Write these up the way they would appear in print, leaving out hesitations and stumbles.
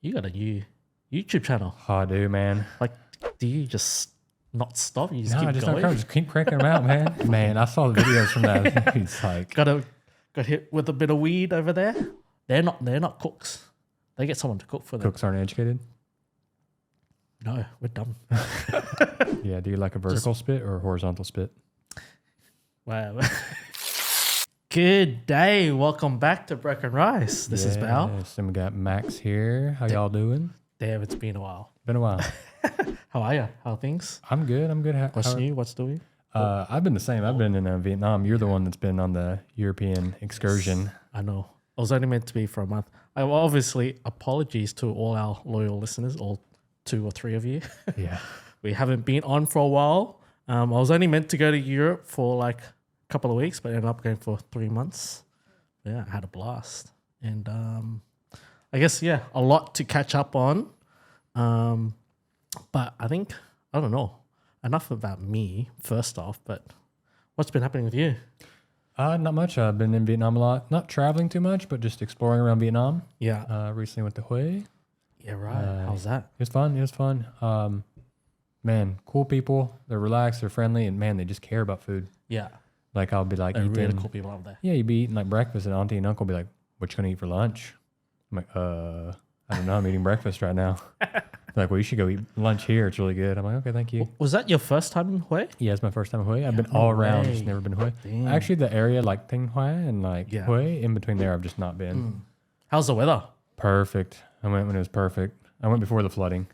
You got a new YouTube channel. Oh, I do, man. Like, do you just not stop? You just No, keep I just going? don't just keep cranking them out, man. Man, I saw the videos from that. It's like, Got hit with a bit of weed over there. They're not cooks. They get someone to cook for them. cooks aren't educated. No, we're done. Yeah, do you like a vertical spit or a horizontal spit? Wow. Good day. Welcome back to Broken Rice. This is Val. Yes, and we got Max here. How y'all doing? Damn, it's been a while. Been a while. How are you? How are things? I'm good. What's new? What's doing? I've been the same. I've been in Vietnam. You're the one that's been on the European excursion. I know. I was only meant to be for a month. Obviously, apologies to all our loyal listeners, all 2 or 3 of you. Yeah. We haven't been on for a while. I was only meant to go to Europe for like a couple of weeks, but ended up going for 3 months. Yeah, I had a blast. And I guess, a lot to catch up on. But I think, I don't know, enough about me first off, but what's been happening with you? Not much. I've been in Vietnam a lot. Not traveling too much, but just exploring around Vietnam. Yeah. Recently went to Hue. Yeah, right. How's that? It was fun. Man, cool people. They're relaxed. They're friendly. And, man, they just care about food. Yeah. Like, I'll be like, They're eating, really cool people out there. Yeah, you'd be eating, like, breakfast, and auntie and uncle will be like, what you going to eat for lunch? I'm like, I don't know. I'm eating breakfast right now. They're like, well, you should go eat lunch here. It's really good. I'm like, okay, thank you. Was that your first time in Hue? Yeah, it's my first time in Hue. I've been all around, just never been to Hue. Damn. Actually, the area like Thanh Hoa and like Hue, in between there, I've just not been. How's the weather? Perfect. I went when it was perfect. I went before the flooding.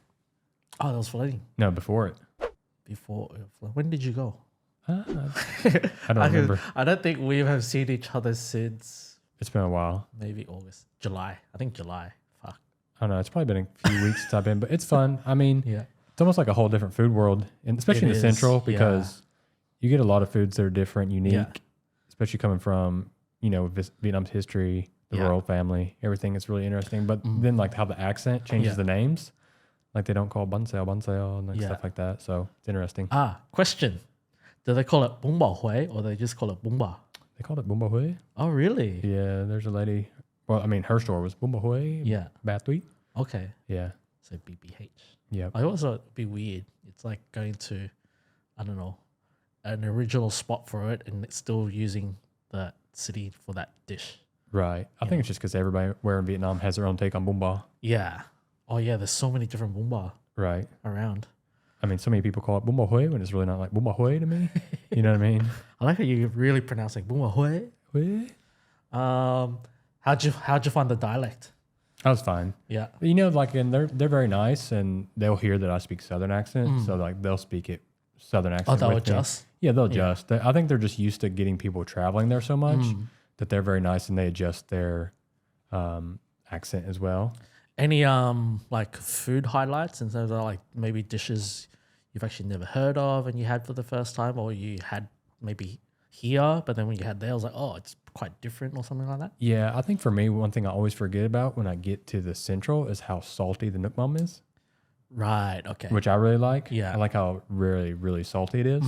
Oh, that was flooding. No, before it. When did you go? I don't remember. I don't think we have seen each other since It's been a while. maybe August. July. I think July. Fuck. I don't know. It's probably been a few weeks since I've been, but it's fun. I mean, Yeah. it's almost like a whole different food world, and especially It in the is, central, because you get a lot of foods that are different, unique, especially coming from, Vietnam's history, the royal family, everything. It's really interesting. But then like how the accent changes the names, like they don't call bun sao, and like stuff like that. So it's interesting. Question. Do they call it Bung Bao Hui or they just call it Bung Ba? They called it Bún Bò Huế. Oh, really? Yeah, there's a lady. Well, I mean, her store was Bún Bò Huế. Yeah. Ba Tuy. Okay. Yeah. So BBH. Yeah. I always thought it'd be weird. It's like going to, I don't know, an original spot for it and it's still using the city for that dish. Right. I think it's just because everybody where in Vietnam has their own take on Bún Bò. Yeah. Oh, yeah. There's so many different Bung Ba Right. around. I mean, so many people call it Bún Bò Huế when it's really not like Bún Bò Huế to me. You know what I mean? I like how you really pronounce it Bung Bao Hui. Huế? How'd you find the dialect? That was fine. Yeah. And they're very nice, and they'll hear that I speak Southern accent, so like they'll speak it Southern accent. They'll with me. adjust? Yeah, they'll adjust. I think they're just used to getting people traveling there so much that they're very nice, and they adjust their accent as well. Any like food highlights in terms of like maybe dishes you've actually never heard of and you had for the first time, or you had maybe here, but then when you had there, I was like, oh, it's quite different or something like that? Yeah, I think for me, one thing I always forget about when I get to the central is how salty the Nuoc Mam is. Right, okay. Which I really like. Yeah. I like how really, really salty it is.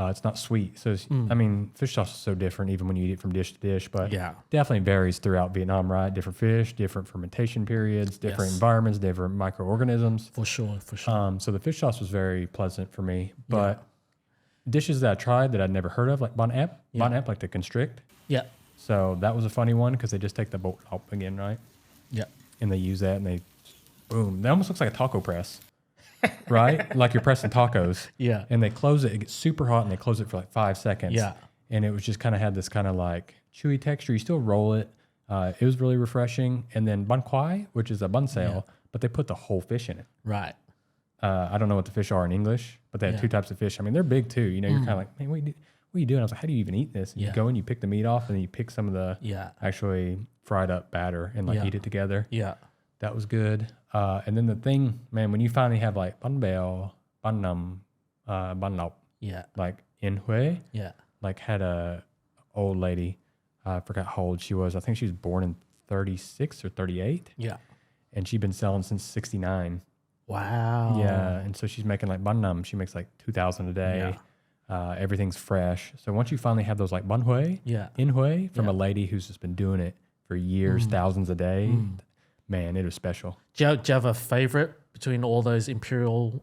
It's not sweet. So, I mean, fish sauce is so different even when you eat it from dish to dish, but definitely varies throughout Vietnam, right? Different fish, different fermentation periods, different environments, different microorganisms. For sure. So the fish sauce was very pleasant for me. But dishes that I tried that I'd never heard of, like bon ep, like the constrict. Yeah. So that was a funny one because they just take the boat out again, right? Yeah. And they use that and they, boom. That almost looks like a taco press. Right? Like you're pressing tacos. Yeah. And they close it. It gets super hot and they close it for like 5 seconds. Yeah. And it was just kind of had this kind of like chewy texture. You still roll it. It was really refreshing. And then bun quai, which is a bun sail, but they put the whole fish in it. Right. I don't know what the fish are in English, but they have 2 types of fish. I mean, they're big too. You know, you're kind of like, man, what are you doing? I was like, how do you even eat this? And you go and you pick the meat off and then you pick some of the actually fried up batter and like eat it together. Yeah. That was good. And then the thing, man, when you finally have like bun bèo, bun num, bun lọc, like in Hue, like had a old lady, I forgot how old she was. I think she was born in 36 or 38. Yeah. And she'd been selling since 69. Wow. Yeah. And so she's making like bun num. She makes like 2,000 a day. Everything's fresh. So once you finally have those like bun Hue, in Hue, from a lady who's just been doing it for years, thousands a day, man, it was special. Do you have a favorite between all those imperial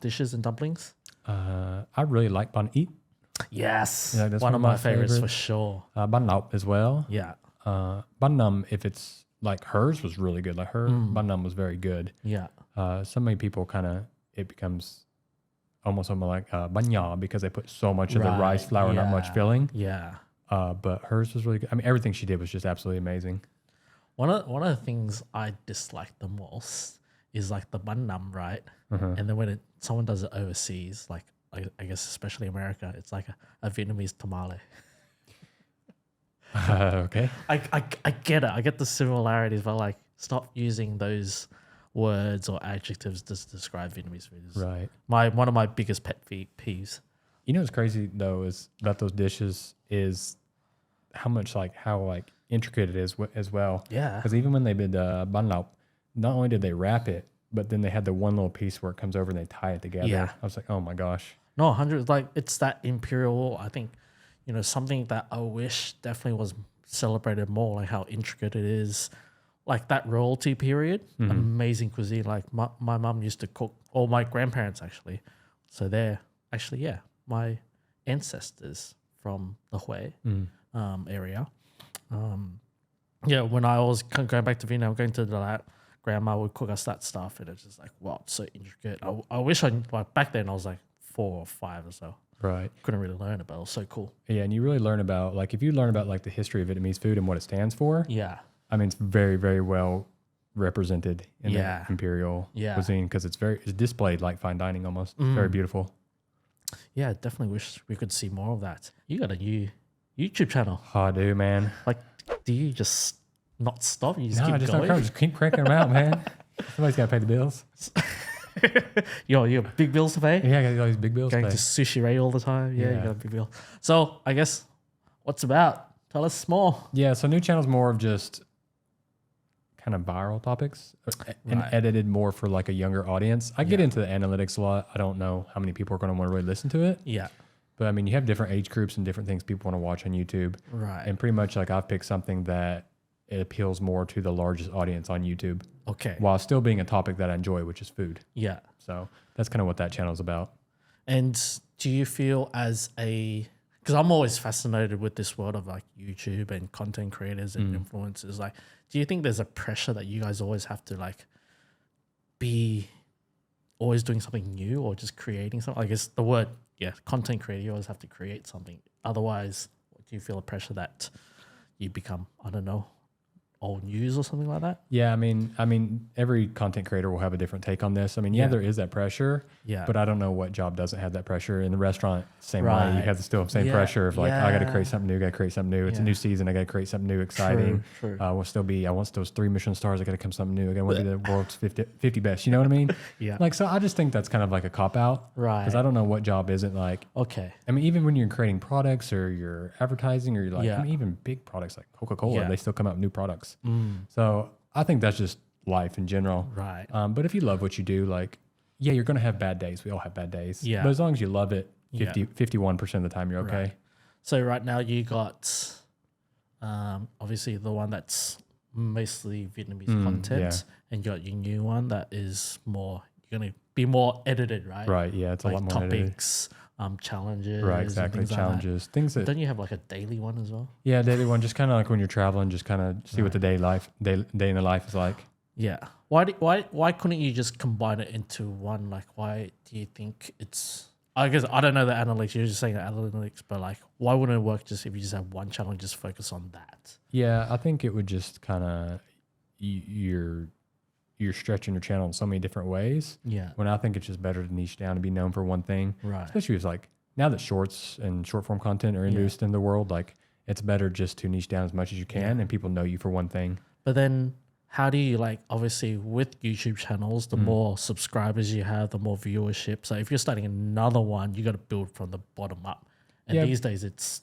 dishes and dumplings? I really like banh eat. Yes, Yeah, that's one of my favorites for sure. Banh lao as well. Yeah. Banh nam, if it's like hers was really good. Like her banh nam was very good. Yeah. So many people it becomes almost like banh ya because they put so much of the rice flour, not much filling. Yeah. But hers was really good. I mean, everything she did was just absolutely amazing. One of the things I dislike the most is like the banh nam, right? And then when someone does it overseas, like I guess especially America, it's like a Vietnamese tamale. Okay. I get it. I get the similarities, but like stop using those words or adjectives to describe Vietnamese food. Right. One of my biggest pet peeves. You know what's crazy though is about those dishes is how intricate it is as well. Yeah. Because even when they did banh lao, not only did they wrap it, but then they had the one little piece where it comes over and they tie it together. Yeah. I was like, oh my gosh. No, 100, like it's that imperial, I think, something that I wish definitely was celebrated more, like how intricate it is. Like that royalty period, amazing cuisine. Like my mum used to cook, or my grandparents actually. So they're actually, yeah, my ancestors from the Hue area. Yeah, when I was going back to Vietnam, going to that, grandma would cook us that stuff, and it's just like, wow, it's so intricate. I wish back then I was like 4 or 5 or so. Right. Couldn't really learn about it. It was so cool. Yeah, and you really learn about, like, if you learn about, like, the history of Vietnamese food and what it stands for. Yeah. I mean, it's very, very well represented in the imperial cuisine because it's displayed like fine dining almost. Very beautiful. Yeah, definitely wish we could see more of that. You got a new YouTube channel. Oh, I do, man. Like, do you just not stop? You just keep going? Just keep cranking them out, man. Somebody's got to pay the bills. You got big bills to pay? Yeah, I got all these big bills Going to pay. to Sushi Ray all the time? Yeah, you got a big bill. So, I guess, what's about? Tell us more. Yeah, so new channel's more of just kind of viral topics and edited more for like a younger audience. I get into the analytics a lot. I don't know how many people are going to want to really listen to it. Yeah. But I mean, you have different age groups and different things people want to watch on YouTube. Right. And pretty much like I've picked something that it appeals more to the largest audience on YouTube. Okay. While still being a topic that I enjoy, which is food. Yeah. So that's kind of what that channel is about. And do you feel because I'm always fascinated with this world of like YouTube and content creators and influencers. Like, do you think there's a pressure that you guys always have to like be always doing something new or just creating something? I guess the word, content creator, you always have to create something. Otherwise, do you feel a pressure that you become, I don't know, old news or something like that? Yeah, I mean, every content creator will have a different take on this. I mean, there is that pressure. Yeah. But I don't know what job doesn't have that pressure. In the restaurant, same way, you have the same pressure of like, I got to create something new, got to create something new. It's a new season, I got to create something new, exciting. True. I want those 3 Michelin stars, I got to come something new. I want to be the world's 50 best. You know what I mean? Yeah. Like, so I just think that's kind of like a cop out. Right. Because I don't know what job isn't like. Okay. I mean, even when you're creating products or you're advertising or you're like, I mean, even big products like Coca-Cola, they still come out with new products. So I think that's just life in general. Right. But if you love what you do, like, you're going to have bad days. We all have bad days. Yeah. But as long as you love it, 51% of the time, you're okay. Right. So right now you got, obviously the one that's mostly Vietnamese content, and you got your new one that is more, you're going to be more edited, right? Right. Yeah. It's like a lot more topics, challenges. Right. Exactly. Challenges. Like things that. Don't you have like a daily one as well? Yeah. Daily one, just kind of like when you're traveling, just kind of see what the day in the life is like. Yeah. Why couldn't you just combine it into one? Like, why do you think it's? I guess I don't know the analytics. You're just saying the analytics, but like, why wouldn't it work just if you just have one channel and just focus on that? Yeah, I think it would just kind of you're stretching your channel in so many different ways. Yeah. When I think it's just better to niche down and be known for one thing. Right. Especially as like now that shorts and short form content are introduced in the world, like it's better just to niche down as much as you can and people know you for one thing. But then how do you like, obviously with YouTube channels, the more subscribers you have, the more viewership. So if you're starting another one, you got to build from the bottom up. And these days it's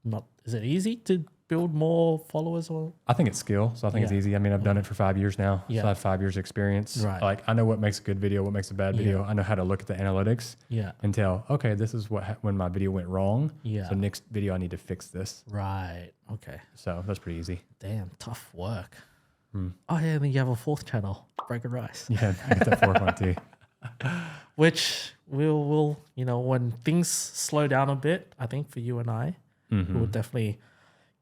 not, is it easy to build more followers? Or I think it's skill. So I think it's easy. I mean, I've done it for 5 years now. Yeah. So I have 5 years experience. Right. Like I know what makes a good video, what makes a bad video. I know how to look at the analytics and tell, okay, this is when my video went wrong. Yeah. So next video, I need to fix this. Right. Okay. So that's pretty easy. Damn, tough work. Oh yeah, then you have a fourth channel, Broken Rice. Yeah, I get that fourth one too. Which will when things slow down a bit, I think for you and I, we'll definitely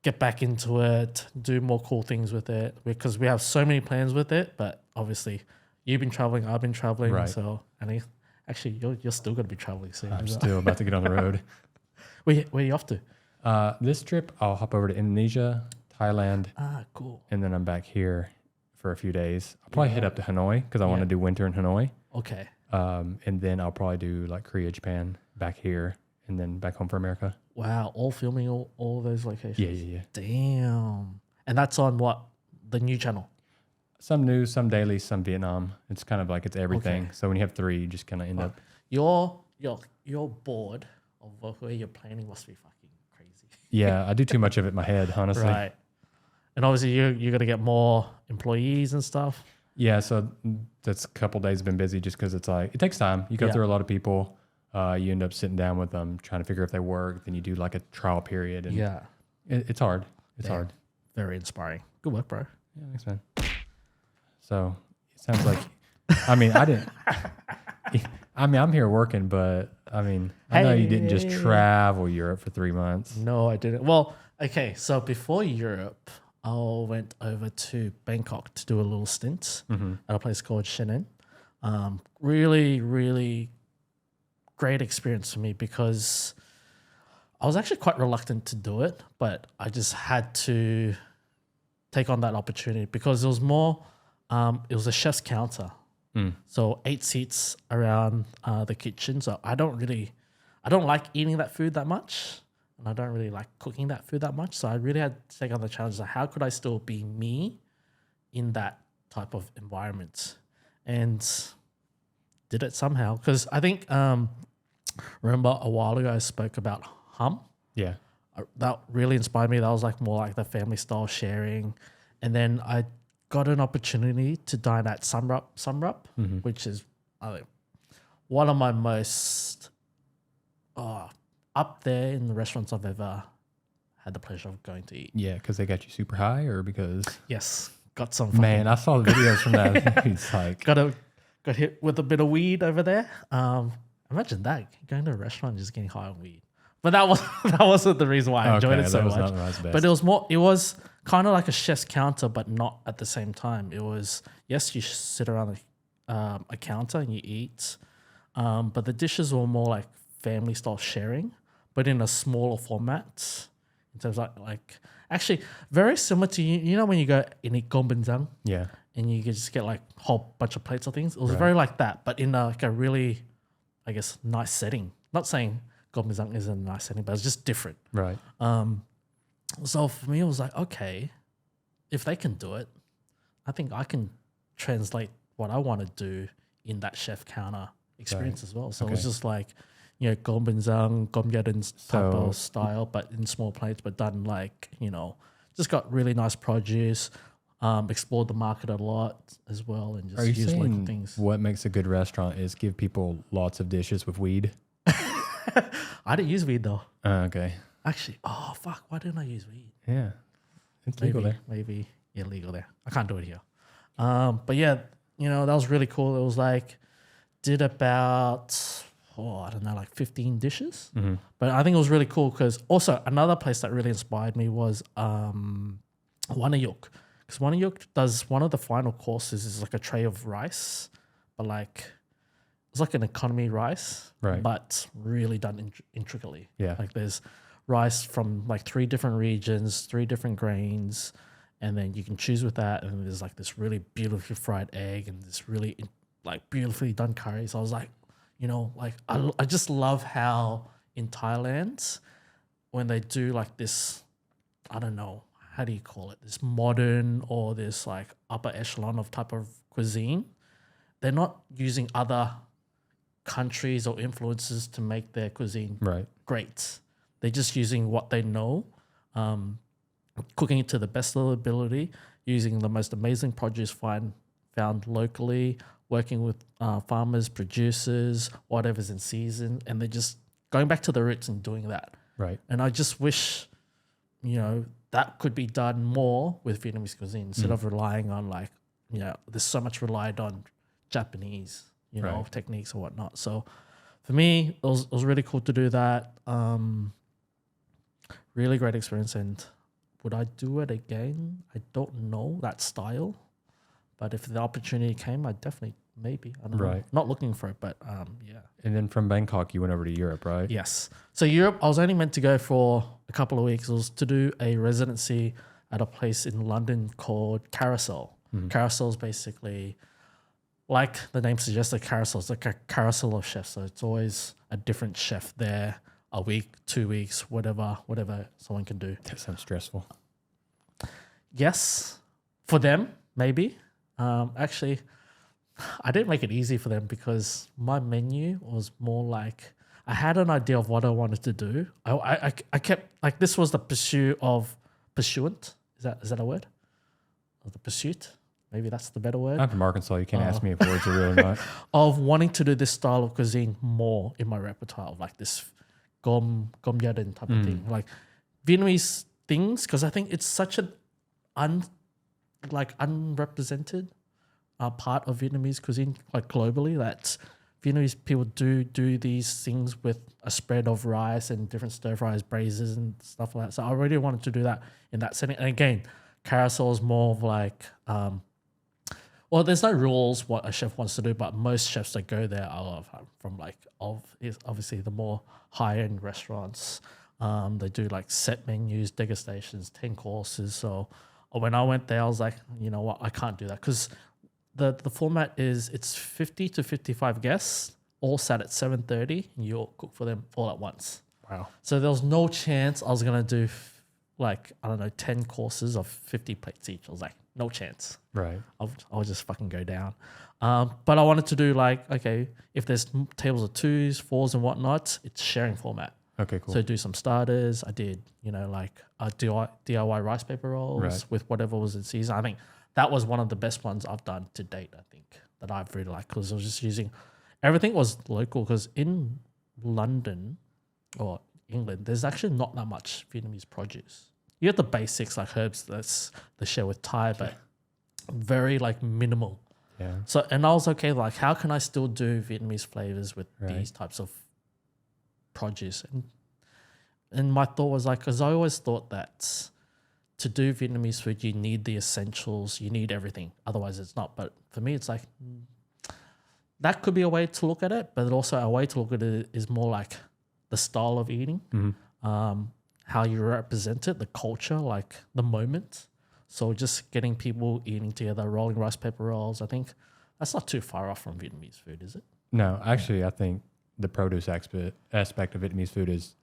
get back into it, do more cool things with it, because we have so many plans with it. But obviously, you've been traveling, I've been traveling, Right. so actually you're still going to be traveling soon. I'm still about to get on the road. Where are you off to? This trip, I'll hop over to Indonesia, Thailand, Cool. and then I'm back here for a few days. I'll probably head up to Hanoi because I want to do winter in Hanoi. Okay. And then I'll probably do like Korea, Japan, back here, and then back home for America. Wow, all filming all those locations. Yeah. Damn. And that's on what? The new channel. Some news, some daily, some Vietnam. It's kind of like it's everything. Okay. So when you have three, you just kind of end up. Your board of where you're planning must be fucking crazy. Yeah, I do too much of it in my head, honestly. Right. And obviously you're gonna get more employees and stuff. Yeah, so that's a couple days been busy just because it's like it takes time. You go through a lot of people. You end up sitting down with them, trying to figure if they work. Then you do like a trial period. And it's hard. It's hard. Very inspiring. Good work, bro. Yeah, thanks, man. So it sounds like, I mean, I didn't. I mean, I'm here working, but I mean, I know you didn't just travel Europe for 3 months. No, I didn't. Well, okay. So before Europe, I went over to Bangkok to do a little stint at a place called Shannon. Really, really great experience for me because I was actually quite reluctant to do it, but I just had to take on that opportunity because it was more, it was a chef's counter. So 8 seats around the kitchen. So I don't like eating that food that much. And I don't really like cooking that food that much. So I really had to take on the challenge of how could I still be me in that type of environment, and did it somehow. Because I think, remember a while ago I spoke about hum. Yeah. That really inspired me. That was like more like the family style sharing. And then I got an opportunity to dine at Sumrup, which is one of my most up there in the restaurants I've ever had the pleasure of going to eat. Yeah, because they got you super high or because... Yes, got some Man, I saw the videos from that. It's like... got hit with a bit of weed over there. Imagine that, going to a restaurant and just getting high on weed. But that wasn't the reason why I enjoyed it so much. But it was kind of like a chef's counter, but not at the same time. It was, yes, you sit around a counter and you eat, but the dishes were more like family style sharing, but in a smaller format. In terms of like actually very similar to you know when you go and eat gombenzang, and you can just get like a whole bunch of plates of things. It was very like that, but in like a really, I guess, nice setting. Not saying gombenzang isn't a nice setting, but it's just different. Right. So for me, it was like, okay, if they can do it, I think I can translate what I want to do in that chef counter experience as well. So it was just like, gombenzang, gomyaden type of style, but in small plates, but done like, just got really nice produce, explored the market a lot as well, and just use local things. What makes a good restaurant is give people lots of dishes with weed? I didn't use weed though. Okay. Actually, oh fuck, why didn't I use weed? Yeah. It's legal there. Maybe illegal there. I can't do it here. But yeah, that was really cool. It was like, did about, I don't know, like 15 dishes. But I think it was really cool because also another place that really inspired me was Wanayuk. Because Wanayuk does one of the final courses is like a tray of rice, but like, it's like an economy rice, but really done intricately. Yeah. Like there's rice from like 3 different regions, 3 different grains, and then you can choose with that. And there's like this really beautifully fried egg and this really like beautifully done curry. So I was like, I just love how in Thailand, when they do like this, I don't know, how do you call it? This modern or this like upper echelon of type of cuisine, they're not using other countries or influences to make their cuisine great. They're just using what they know, cooking it to the best of their ability, using the most amazing produce found locally, working with farmers, producers, whatever's in season, and they're just going back to the roots and doing that. Right. And I just wish, that could be done more with Vietnamese cuisine instead of relying on like, there's so much relied on Japanese, techniques or whatnot. So for me, it was really cool to do that. Really great experience. And would I do it again? I don't know that style, but if the opportunity came, I'd definitely, maybe. I don't know. Not looking for it, but yeah. And then from Bangkok, you went over to Europe, right? Yes. So Europe, I was only meant to go for a couple of weeks. It was to do a residency at a place in London called Carousel. Carousel is basically, like the name suggests, a carousel. It's like a carousel of chefs. So it's always a different chef there, a week, 2 weeks, whatever someone can do. That sounds stressful. Yes, for them, maybe. Actually, I didn't make it easy for them because my menu was more like, I had an idea of what I wanted to do. I kept, like, this was the pursuant. Is that a word? Or the pursuit? Maybe that's the better word. I'm from Arkansas. You can't ask me if words are real or not. Of wanting to do this style of cuisine more in my repertoire, of like this gom gia đình type of thing. Like Vietnamese things, because I think it's such an unrepresented part of Vietnamese cuisine, like globally, that Vietnamese people do these things with a spread of rice and different stir fries, braises and stuff like that. So I really wanted to do that in that setting. And again, carousel is more of like, well, there's no rules what a chef wants to do, but most chefs that go there are from obviously the more high-end restaurants. They do like set menus, degustations, 10 courses. So when I went there, I was like, you know what, I can't do that because the format is it's 50 to 55 guests, all sat at 7:30, and you all cook for them all at once. Wow. So there was no chance I was going to do 10 courses of 50 plates each. I was like, no chance. Right. I'll just fucking go down. But I wanted to do like, okay, if there's tables of 2s, 4s and whatnot, it's sharing format. Okay, cool. So do some starters. I did, DIY rice paper rolls with whatever was in season. I think that was one of the best ones I've done to date, I think, that I've really liked because I was just using, everything was local because in London or England, there's actually not that much Vietnamese produce. You get the basics like herbs, that's the share with Thai, but very like minimal. Yeah. So, and I was okay, like, how can I still do Vietnamese flavors with these types of produce? And my thought was like, because I always thought that to do Vietnamese food, you need the essentials, you need everything. Otherwise, it's not. But for me, it's like, that could be a way to look at it, but also a way to look at it is more like the style of eating. How you represent it, the culture, like the moment. So just getting people eating together, rolling rice paper rolls, I think that's not too far off from Vietnamese food, is it? No, actually, I think the produce aspect of Vietnamese food is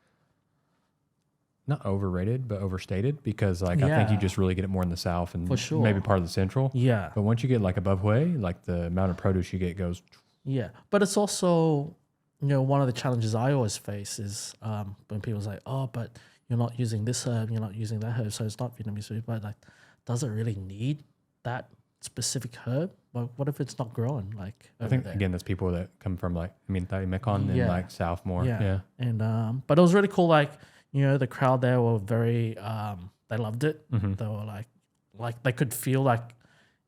not overrated, but overstated because I think you just really get it more in the South and maybe part of the Central. Yeah. But once you get like above Hue, like the amount of produce you get goes. Yeah. But it's also, one of the challenges I always face is when people say, oh, but you're not using this herb, you're not using that herb, so it's not Vietnamese food. But like, does it really need that specific herb? Like, what if it's not growing? Like, I think again, that's people that come from like Mintai, Mekong, and like South more. Yeah. And but it was really cool. Like, the crowd there were very, they loved it. They were like they could feel like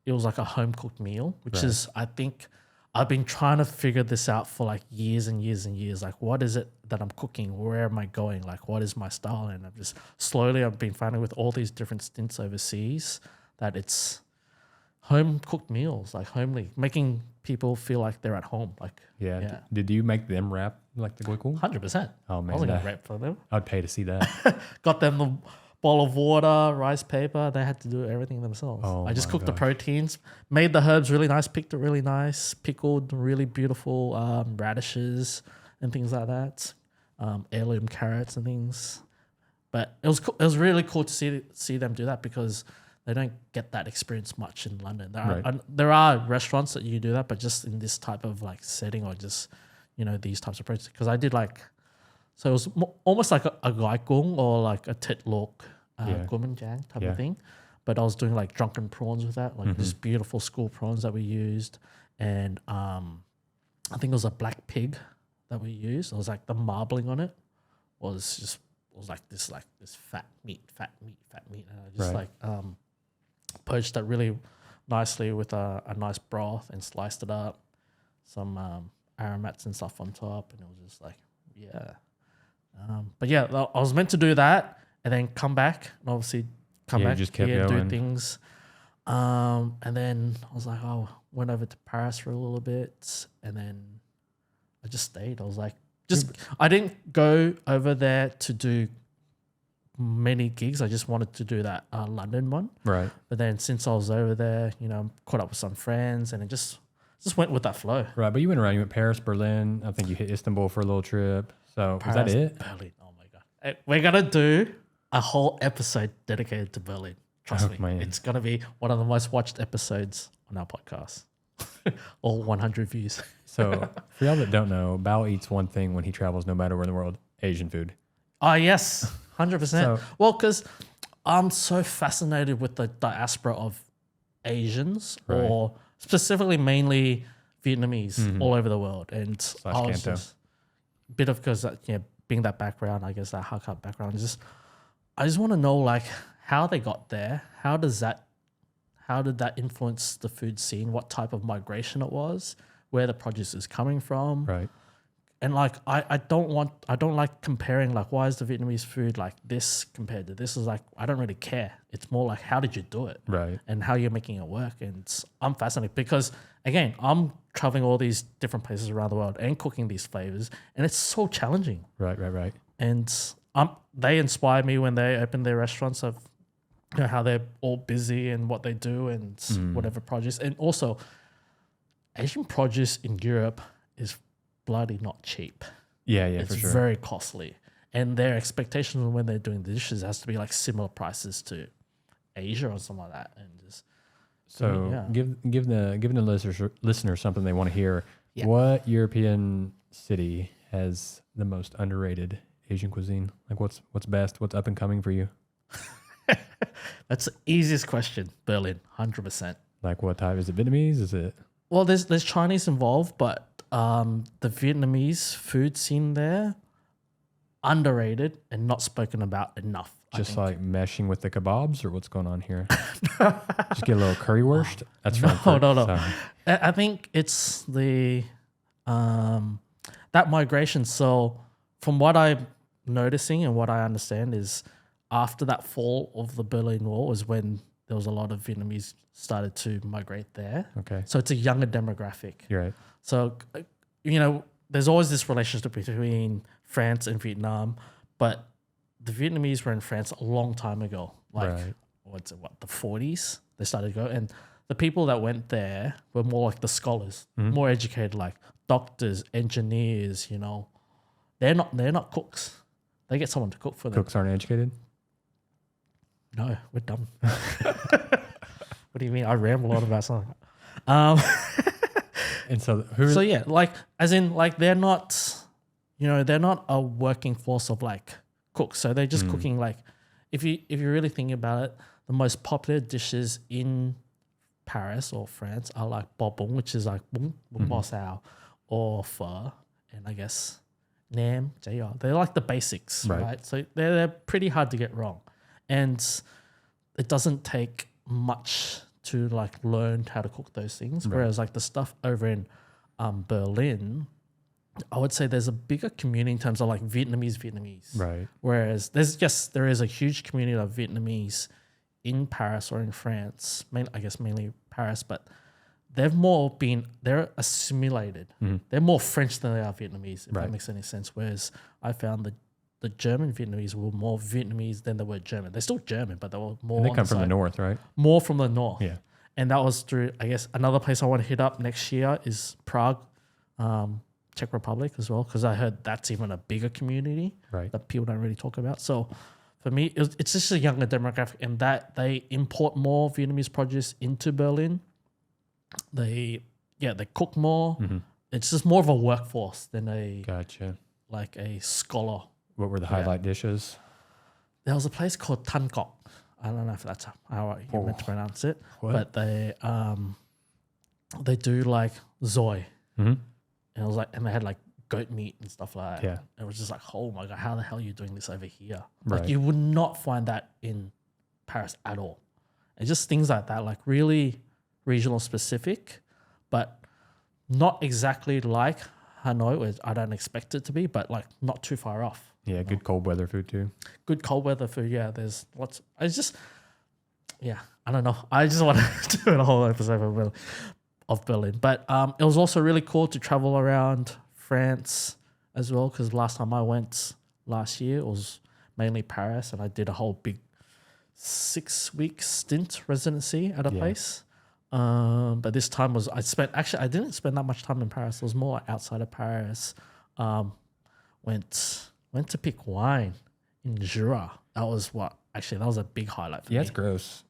it was like a home cooked meal, which is, I think, I've been trying to figure this out for like years and years and years. Like, what is it that I'm cooking? Where am I going? Like, what is my style? And I've been finding with all these different stints overseas that it's home cooked meals, like homely, making people feel like they're at home. Like, Did you make them wrap like the guicul? 100%. Oh man, I wasn't gonna wrap for them. I'd pay to see that. Got them the bowl of water, rice paper. They had to do everything themselves. Oh, I just cooked the proteins, made the herbs really nice, picked it really nice, pickled really beautiful radishes and things like that, heirloom carrots and things. But it was cool. It was really cool to see them do that because they don't get that experience much in London. There are restaurants that you do that, but just in this type of like setting or just these types of projects. Because I did so it was almost like a gai kung or like a tet lok, gourmand jang type of thing. But I was doing like drunken prawns with that, like these beautiful school prawns that we used. And I think it was a black pig that we used. It was like the marbling on it was just was like this fat meat, and I just poached it really nicely with a nice broth and sliced it up, some aromats and stuff on top, and it was just like but yeah, I was meant to do that and then come back and obviously just kept here, going. do things. And then I was like, went over to Paris for a little bit, and then I just stayed. I was like, I didn't go over there to do many gigs. I just wanted to do that London one. Right. But then since I was over there, caught up with some friends, and it just went with that flow. Right. But you went around. You went Paris, Berlin. I think you hit Istanbul for a little trip. So Paris, was that it? Berlin. Oh my God. Hey, we're going to do a whole episode dedicated to Berlin. Trust me. Man. It's going to be one of the most watched episodes on our podcast. All 100 views. So for y'all that don't know, Bao eats one thing when he travels, no matter where in the world: Asian food. Oh, yes. 100%. So, well, because I'm so fascinated with the diaspora of Asians, or specifically mainly Vietnamese, all over the world. And I was just a bit of, because being that background, I guess that Hakka background, I just want to know like how they got there. How did that influence the food scene? What type of migration it was? Where the produce is coming from? right. And like I don't like comparing like why is the Vietnamese food like this compared to this. Is like I don't really care. It's more like how did you do it? Right. And how you're making it work. And I'm fascinated because again, I'm traveling all these different places around the world and cooking these flavors, and it's so challenging. Right. And they inspire me when they open their restaurants of how they're all busy and what they do and whatever produce. And also Asian produce in Europe is bloody not cheap. Yeah, it's for sure. very costly, and their expectations when they're doing the dishes has to be like similar prices to Asia or something like that. And just give the listener something they want to hear. Yeah. What European city has the most underrated Asian cuisine? Like what's best? What's up and coming for you? That's the easiest question. Berlin, 100%. Like what type? Is it Vietnamese? Is it? Well, there's Chinese involved, but the Vietnamese food scene there, underrated and not spoken about enough. Just like meshing with the kebabs, or what's going on here? Just get a little currywurst. That's Frankfurt. No. Sorry. I think it's the that migration. So from what I'm noticing and what I understand is after that fall of the Berlin Wall is when there was a lot of Vietnamese started to migrate there. Okay. So it's a younger demographic. You're right. So, there's always this relationship between France and Vietnam, but the Vietnamese were in France a long time ago. Like, the 40s? They started to go. And the people that went there were more like the scholars, more educated, like doctors, engineers, They're not cooks. They get someone to cook for them. Cooks aren't educated? No, we're dumb. What do you mean? I ramble a lot about something. And so they're not, they're not a working force of like cooks. So they're just cooking like, if you're really thinking about it, the most popular dishes in Paris or France are like bò bún, which is like bún bò xào, or pho, and I guess nam, jao. They're like the basics, right? So they're pretty hard to get wrong, and it doesn't take much to like learn how to cook those things. Right. Whereas like the stuff over in Berlin, I would say there's a bigger community in terms of like Vietnamese. Right. Whereas there is a huge community of Vietnamese in Paris or in France, mainly Paris, but they're assimilated. They're more French than they are Vietnamese, if that makes any sense. Whereas I found the German Vietnamese were more Vietnamese than they were German. They're still German, but they were more. And they come from the north, right? More from the north. Yeah. And that was through, I guess, another place I want to hit up next year is Prague, Czech Republic as well, because I heard that's even a bigger community that people don't really talk about. So for me, it's just a younger demographic, and that they import more Vietnamese produce into Berlin. They cook more. It's just more of a workforce than a scholar. What were the highlight dishes? There was a place called Tan Kok. I don't know if that's how you're meant to pronounce it, but they do like Zoy, and it was like, and they had like goat meat and stuff like that. Yeah. It was just like, oh my God, how the hell are you doing this over here? Right. Like you would not find that in Paris at all. And just things like that, like really regional specific, but not exactly like Hanoi, where I don't expect it to be, but like not too far off. Yeah, good cold weather food too. Good cold weather food, yeah. There's lots. It's just, yeah, I don't know. I just want to do a whole episode of Berlin. But it was also really cool to travel around France as well, because last time I went last year, it was mainly Paris, and I did a whole big 6-week stint residency at a place. But this time I didn't spend that much time in Paris. It was more like outside of Paris. Went to pick wine in Jura. That was a big highlight for me. Yeah, it's gross.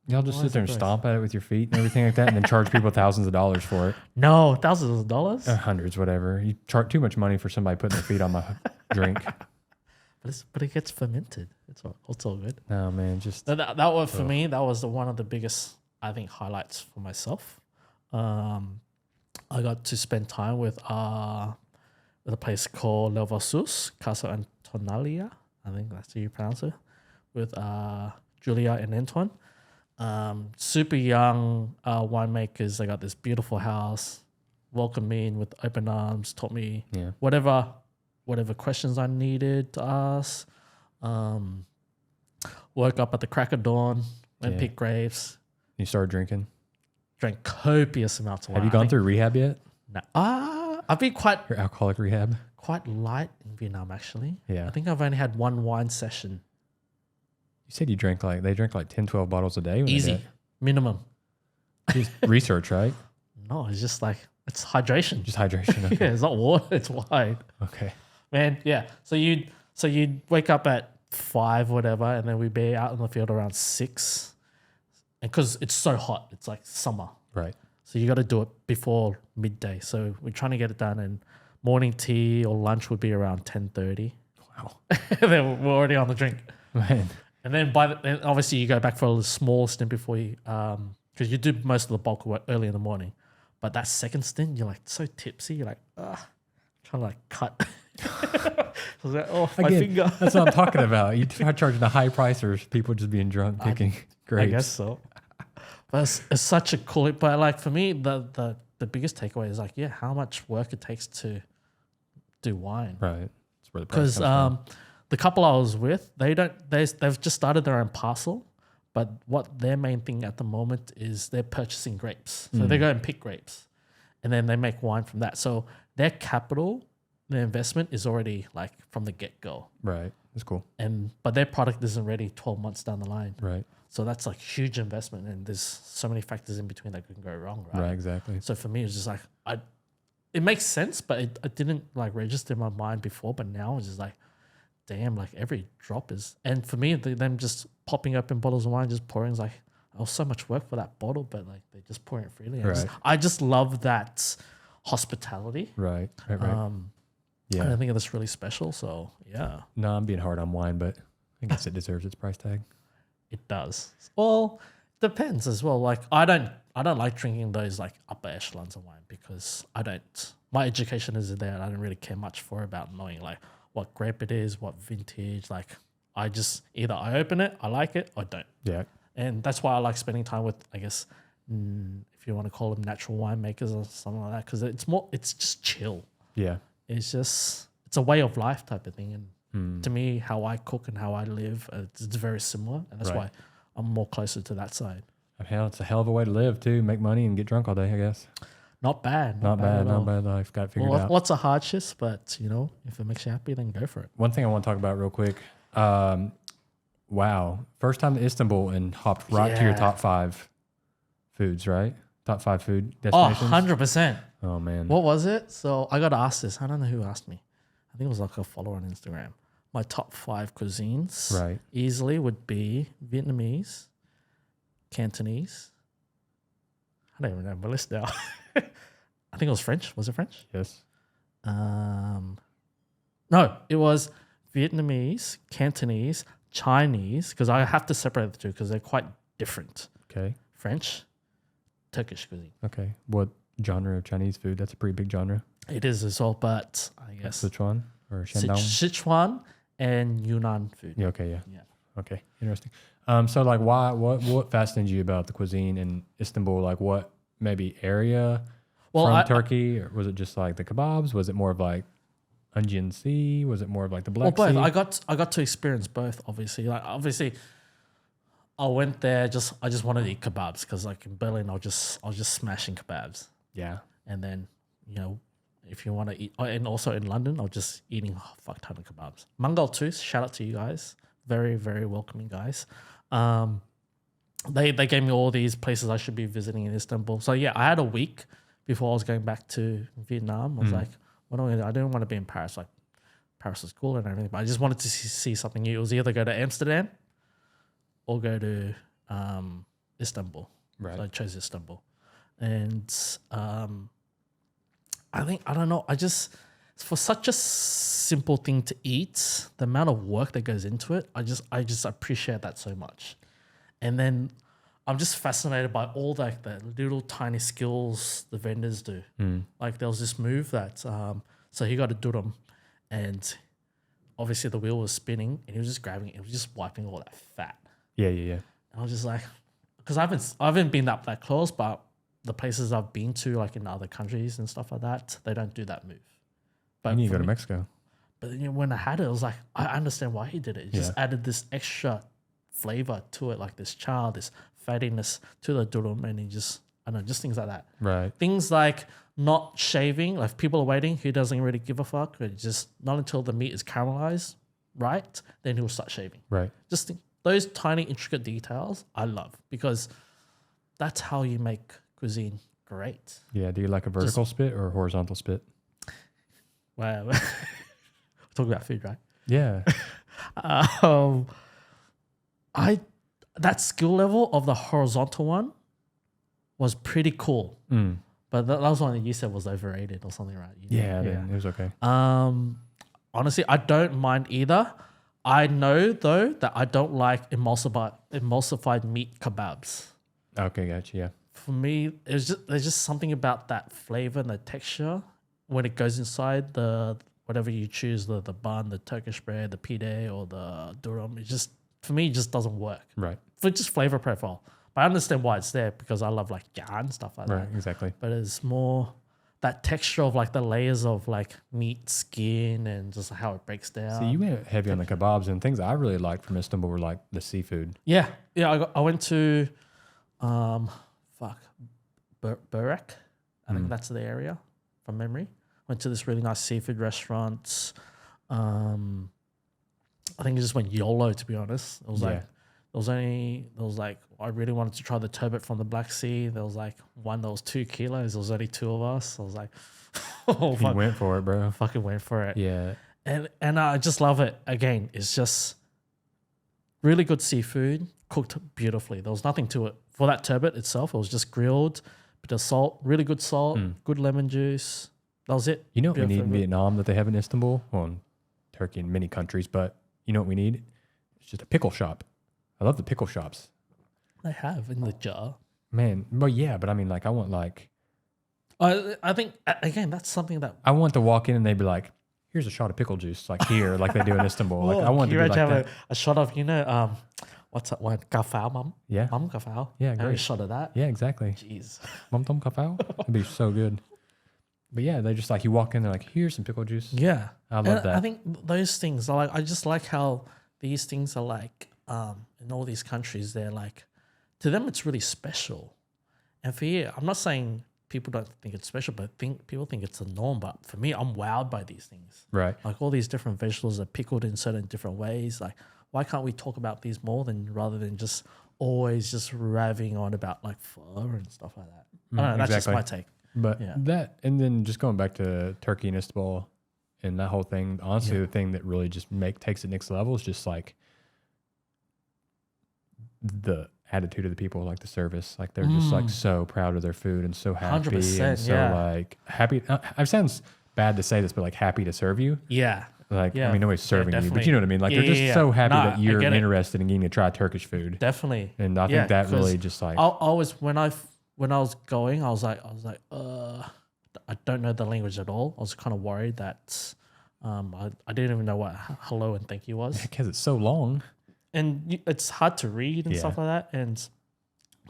Y'all just sit there and stomp at it with your feet and everything like that, and then charge people thousands of dollars for it. No, thousands of dollars? Hundreds, whatever. You charge too much money for somebody putting their feet on my drink. But it gets fermented. It's all good. No, man, just... That was, for me, that was one of the biggest, I think, highlights for myself. I got to spend time with a place called Levasus, Casa Antonalia. I think that's how you pronounce it. With Julia and Antoine. Super young winemakers. They got this beautiful house, welcomed me in with open arms, taught me whatever questions I needed to ask. Woke up at the crack of dawn, went pick grapes. You started drinking? Drank copious amounts of wine. Have you gone through rehab yet? No. I've been Your alcoholic rehab? quite light in Vietnam, actually. Yeah. I think I've only had one wine session. You said they drank like 10, 12 bottles a day? Easy. Minimum. Just research, right? No, it's just like, it's hydration. Just hydration. Okay. Yeah, it's not water, it's wine. Okay. Man, yeah. So you'd wake up at 5, whatever, and then we'd be out in the field around 6. And because it's so hot, it's like summer. Right. So you got to do it before midday. So we're trying to get it done, and morning tea or lunch would be around 10:30. Wow. And then we're already on the drink. Man. And then and obviously you go back for a small stint before you, because you do most of the bulk of work early in the morning. But that second stint, you're like so tipsy. You're like, trying to like cut. I was like, my finger. That's what I'm talking about. You try charging a high price, or people just being drunk picking grapes. I guess so. But it's such a cool. But like for me, the biggest takeaway is like, how much work it takes to do wine. Right. That's where the price comes from. The couple I was with, they've just started their own parcel, but what their main thing at the moment is they're purchasing grapes. So they go and pick grapes, and then they make wine from that. So their capital, their investment is already like from the get-go. Right. That's cool. But their product isn't ready 12 months down the line. Right. So that's like huge investment, and there's so many factors in between that can go wrong, right? Right, exactly. So for me, it's just like it makes sense, but it didn't like register in my mind before. But now it's just like, damn, like every drop is. And for me, them just popping open bottles of wine, just pouring, is like, so much work for that bottle, but like they just pour it freely. Right. I just love that hospitality. Right. Yeah. And I think that's really special. So yeah. No, I'm being hard on wine, but I guess it deserves its price tag. It does. Well, depends as well. Like I don't like drinking those like upper echelons of wine because my education isn't there, and I don't really care much about knowing like what grape it is, what vintage. Like I just either I open it, I like it, or don't. Yeah. And that's why I like spending time with, I guess, if you want to call them natural winemakers or something like that, because it's just chill. Yeah. It's a way of life type of thing. And to me, how I cook and how I live, it's very similar. And that's why I'm more closer to that side. Hell, it's a hell of a way to live too. Make money and get drunk all day, I guess. Not bad. Not bad life. Got it figured out. Lots of hardships, but if it makes you happy, then go for it. One thing I want to talk about real quick. Wow. First time to Istanbul and hopped right to your top 5 foods, right? Top 5 food destinations. 100%. Oh, man. What was it? So I got asked this. I don't know who asked me. I think it was like a follower on Instagram. My top 5 cuisines easily would be Vietnamese, Cantonese. I don't even remember my list now. I think it was French. Was it French? Yes. No, it was Vietnamese, Cantonese, Chinese, because I have to separate the two because they're quite different. Okay. French, Turkish cuisine. Okay. What genre of Chinese food. That's a pretty big genre. It is as well, but I guess Sichuan or Shandong. Sichuan and Yunnan food. Yeah. Okay. Yeah. Yeah. Okay. Interesting. So like, what fascinated you about the cuisine in Istanbul? Like, what maybe area from Turkey, or was it just like the kebabs? Was it more of like Aegean Sea? Was it more of like the Black Sea? Sea? I got to experience both. Obviously, I went there I just wanted to eat kebabs because like in Berlin, I was just smashing kebabs. Yeah. And then if you want to eat, and also in London, I was just eating a fuck ton of kebabs. Mangal too. Shout out to you guys. Very, very welcoming guys. They gave me all these places I should be visiting in Istanbul. So yeah, I had a week before I was going back to Vietnam. I was like, what am I gonna do? I didn't want to be in Paris. Like Paris was cool and everything, but I just wanted to see something new. It was either go to Amsterdam or go to Istanbul. Right. So I chose Istanbul. And I don't know, for such a simple thing to eat, the amount of work that goes into it, I just appreciate that so much. And then I'm just fascinated by all the little tiny skills the vendors do. Like there was this move that, so he got a durum and obviously the wheel was spinning and he was just grabbing it. He was just wiping all that fat. Yeah. And I was just like, because I haven't been up that close, but the places I've been to, like in other countries and stuff like that, they don't do that move. But you need to go to Mexico. But then when I had it, I was like, I understand why he did it. It just added this extra flavor to it, like this char, this fattiness to the durum, and I don't know, just things like that. Right. Things like not shaving, like if people are waiting, he doesn't really give a fuck. It's just not until the meat is caramelized, right? Then he'll start shaving. Right. Just those tiny intricate details I love because that's how you make cuisine great. Yeah. Do you like a vertical spit or a horizontal spit? Wow. We're talking about food, right? Yeah. That skill level of the horizontal one was pretty cool. But that was one that you said was overrated or something, right? Yeah, it was okay. Honestly, I don't mind either. I know though that I don't like emulsified meat kebabs. Okay, gotcha. Yeah. For me, there's just something about that flavor and the texture when it goes inside the whatever you choose, the bun, the Turkish bread, the pide, or the durum. For me, it just doesn't work. Right. For just flavor profile. But I understand why it's there because I love like yarn and stuff like that. Right, exactly. But it's more that texture of like the layers of like meat, skin, and just how it breaks down. So you went heavy on the kebabs, and things I really liked from Istanbul were like the seafood. Yeah. I went to, Burek. I think that's the area from memory. Went to this really nice seafood restaurant. I think it just went YOLO, to be honest. It was like I really wanted to try the turbot from the Black Sea. There was like one that was 2 kilos. There was only 2 of us. I was like, oh, you went for it, bro. Fucking went for it. Yeah. And I just love it. Again, it's just really good seafood cooked beautifully. There was nothing to it. For that turbot itself, it was just grilled, bit of salt, really good salt, good lemon juice. That was it. You know what we need in Vietnam that they have in Istanbul? Well, in Turkey and many countries, but you know what we need? It's just a pickle shop. I love the pickle shops. They have in the jar. Man, well, yeah, but I mean, like, I want like... I think, again, that's something that... I want to walk in and they'd be like, here's a shot of pickle juice, like here, like they do in Istanbul. Like, I want to be like have that. a shot of, what's that one? Kafao, mum? Yeah. Mum kafao? Yeah, great. A shot of that? Yeah, exactly. Jeez. Mum tom kafao? It'd be so good. But yeah, they just like, you walk in, they're like, here's some pickle juice. Yeah. I love that. I think those things are like, I just like how these things are like, in all these countries, they're like, to them, it's really special. And for you, I'm not saying people don't think it's special, but people think it's the norm. But for me, I'm wowed by these things. Right. Like all these different vegetables are pickled in certain different ways. Like, why can't we talk about these more rather than just always just raving on about like pho and stuff like that? I don't know. That's just my take. But that, and then just going back to Turkey and Istanbul and that whole thing, honestly, the thing that really just takes it next level is just like the attitude of the people, like the service. Like they're just like so proud of their food and so happy 100%, and so like happy. It sounds bad to say this, but like happy to serve you. Yeah. Like, I mean, nobody's serving you, but you know what I mean? Like, they're just so happy that you're interested in getting to try Turkish food. Definitely. And I think that really just like... I always, when when I was going, I was like, I don't know the language at all. I was kind of worried that I didn't even know what hello and thank you was. Because it's so long. And it's hard to read and stuff like that.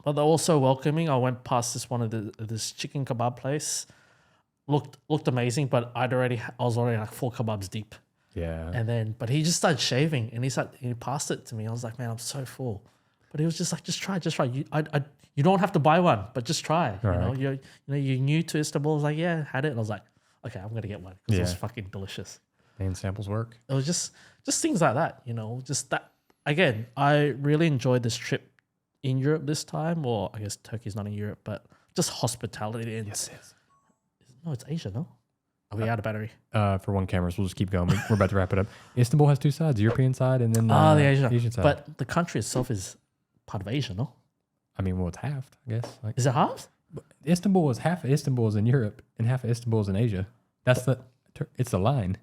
But they're also welcoming. I went past this chicken kebab place. Looked amazing, but I was already like 4 kebabs deep. Yeah. But he just started shaving, and he passed it to me. I was like, man, I'm so full. But he was just like, just try. You don't have to buy one, but just try. You're new to Istanbul. I was like, yeah, had it. And I was like, okay, I'm gonna get one because it was fucking delicious. And samples work. It was just things like that, just that. Again, I really enjoyed this trip in Europe this time, or I guess Turkey's not in Europe, but just hospitality. And Yes, it is. No, it's Asia, no? Are we out of battery? For one camera, so we'll just keep going. We're about to wrap it up. Istanbul has 2 sides, the European side and then the Asian side. But the country itself is part of Asia, no? I mean, well, it's half, I guess. Is it half? Istanbul is half of Istanbul is in Europe and half of Istanbul is in Asia. It's the line.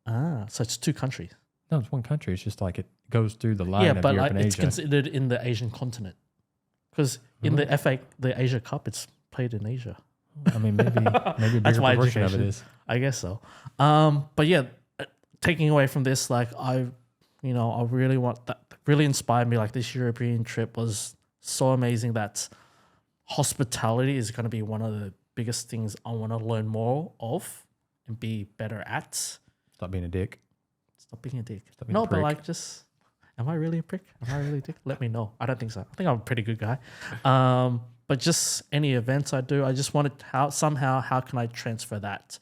So it's 2 countries. No, it's one country. It's just like it goes through the line of Europe and Asia. It's considered in the Asian continent. Because in the Asia Cup, it's played in Asia. I mean, maybe a bigger proportion of it is. I guess so. But yeah, taking away from this, like I really want that. Really inspired me. Like this European trip was so amazing. That hospitality is going to be one of the biggest things I want to learn more of and be better at. Stop being a dick. Stop being a dick. No, but like just, am I really a prick? Am I really a dick? Let me know. I don't think so. I think I'm a pretty good guy. But just any events I do, I just wanted how can I transfer that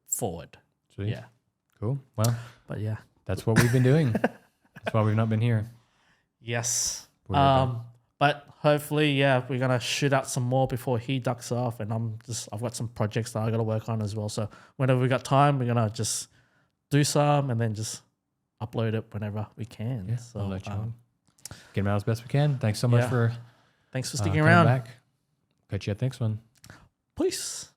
forward? Sweet. Yeah. Cool. Well, but yeah, that's what we've been doing. That's why we've not been here. Yes. But hopefully, we're gonna shoot out some more before he ducks off, and I've got some projects that I gotta work on as well. So whenever we got time, we're gonna just do some and then just upload it whenever we can. Yeah, so I'll let you on. Get them out as best we can. Thanks so much for sticking around. back. Catch you at the next one. Peace.